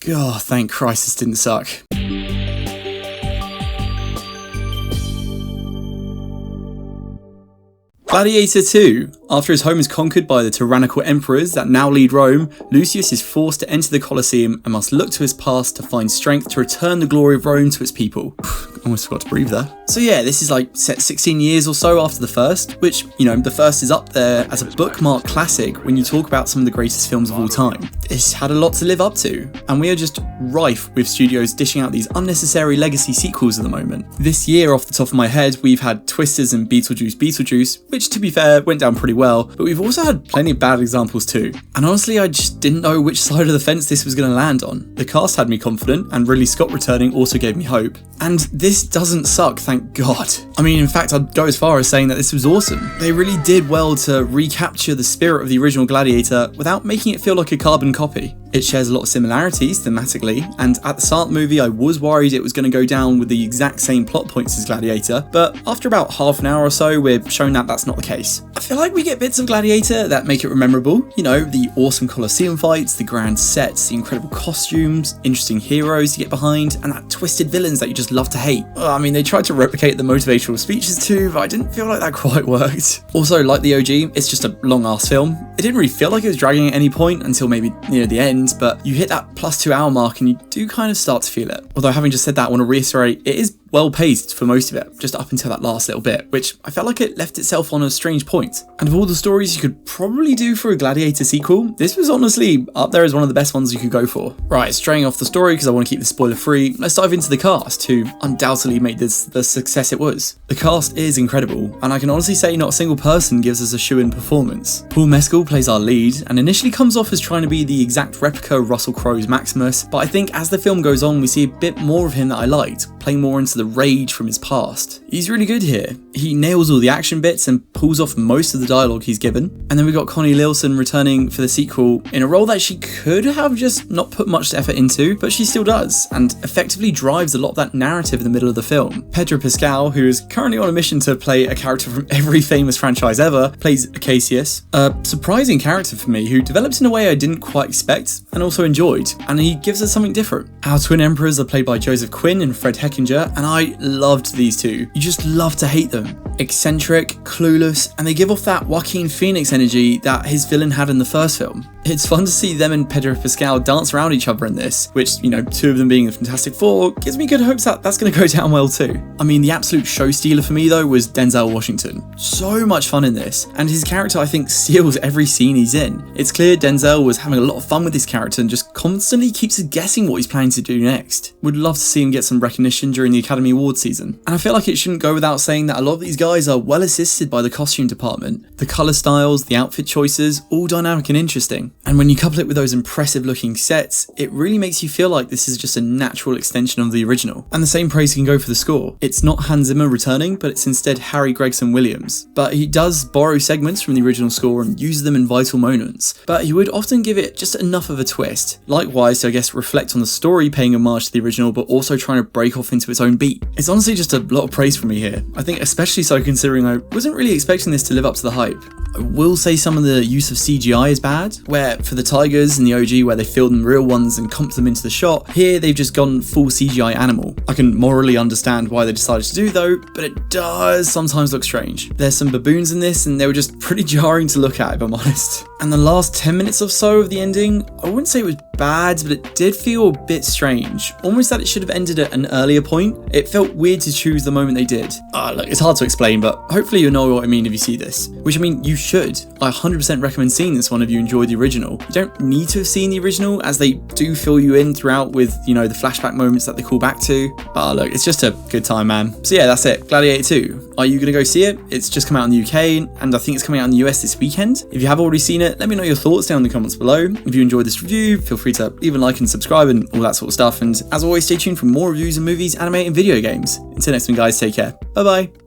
God, thank Christ this didn't suck. Gladiator 2. After his home is conquered by the tyrannical emperors that now lead Rome, Lucius is forced to enter the Colosseum and must look to his past to find strength to return the glory of Rome to its people. Almost forgot to breathe there. So yeah, this is like set 16 years or so after the first, which, you know, the first is up there as a bookmark classic when you talk about some of the greatest films of all time. This had a lot to live up to, and we are just rife with studios dishing out these unnecessary legacy sequels at the moment. This year, off the top of my head, we've had Twisters and Beetlejuice, which to be fair went down pretty well, but we've also had plenty of bad examples too. And honestly, I just didn't know which side of the fence this was going to land on. The cast had me confident, and Ridley Scott returning also gave me hope. And this doesn't suck, thank God. I mean, in fact, I'd go as far as saying that this was awesome. They really did well to recapture the spirit of the original Gladiator without making it feel like a carbon copy. It shares a lot of similarities thematically, and at the start of the movie I was worried it was going to go down with the exact same plot points as Gladiator, but after about half an hour or so we're shown that that's not the case. I feel like we get bits of Gladiator that make it memorable, you know, the awesome Colosseum fights, the grand sets, the incredible costumes, interesting heroes to get behind, and that twisted villains that you just love to hate. I mean, they tried to replicate the motivational speeches too, but I didn't feel like that quite worked. Also, like the OG, it's just a long ass film. It didn't really feel like it was dragging at any point until maybe near the end, but you hit that plus 2 hour mark and you do kind of start to feel it. Although having just said that, I want to reiterate, it is well paced for most of it, just up until that last little bit, which I felt like it left itself on a strange point. And of all the stories you could probably do for a Gladiator sequel, this was honestly up there as one of the best ones you could go for. Right, straying off the story because I want to keep this spoiler free, let's dive into the cast, who undoubtedly made this the success it was. The cast is incredible, and I can honestly say not a single person gives us a shoe-in performance. Paul Mescal plays our lead, and initially comes off as trying to be the exact replica of Russell Crowe's Maximus, but I think as the film goes on we see a bit more of him that I liked, playing more into the rage from his past. He's really good here. He nails all the action bits and pulls off most of the dialogue he's given. And then we got Connie Nielsen returning for the sequel in a role that she could have just not put much effort into, but she still does, and effectively drives a lot of that narrative in the middle of the film. Pedro Pascal, who is currently on a mission to play a character from every famous franchise ever, plays Cassius, a surprising character for me who develops in a way I didn't quite expect and also enjoyed, and he gives us something different. Our twin emperors are played by Quinn and Fred Hechinger, and I loved these two. You just love to hate them. Eccentric, clueless, and they give off that Joaquin Phoenix energy that his villain had in the first film. It's fun to see them and Pedro Pascal dance around each other in this, which, you know, two of them being the Fantastic Four, gives me good hopes that that's going to go down well too. I mean, the absolute show stealer for me though was Denzel Washington. So much fun in this, and his character I think steals every scene he's in. It's clear Denzel was having a lot of fun with his character and just constantly keeps us guessing what he's planning to do next. Would love to see him get some recognition during the Academy Awards season. And I feel like it shouldn't go without saying that a lot of these guys are well assisted by the costume department. The colour styles, the outfit choices, all dynamic and interesting. And when you couple it with those impressive looking sets, it really makes you feel like this is just a natural extension of the original. And the same praise can go for the score. It's not Hans Zimmer returning, but it's instead Harry Gregson Williams. But he does borrow segments from the original score and uses them in vital moments. But he would often give it just enough of a twist. Likewise, to I guess reflect on the story paying homage to the original, but also trying to break off into its own beat. It's honestly just a lot of praise from me here. I think especially so considering I wasn't really expecting this to live up to the hype. I will say some of the use of CGI is bad, where for the tigers in the OG where they filmed real ones and comped them into the shot, here they've just gone full CGI animal. I can morally understand why they decided to do though, but it does sometimes look strange. There's some baboons in this and they were just pretty jarring to look at if I'm honest. And the last 10 minutes or so of the ending, I wouldn't say it was bad, but it did feel a bit strange. Almost that it should have ended at an earlier point. It felt weird to choose the moment they did. Look, it's hard to explain, but hopefully you'll know what I mean if you see this. Which I mean, you should. I 100% recommend seeing this one if you enjoyed the original. You don't need to have seen the original, as they do fill you in throughout with, you know, the flashback moments that they call back to. But look, it's just a good time, man. So yeah, that's it. Gladiator 2. Are you going to go see it? It's just come out in the UK, and I think it's coming out in the US this weekend. If you have already seen it, let me know your thoughts down in the comments below. If you enjoyed this review, feel free to leave a like and subscribe and all that sort of stuff. And as always, stay tuned for more reviews of movies, anime, and video games. Until next time, guys, take care. Bye bye.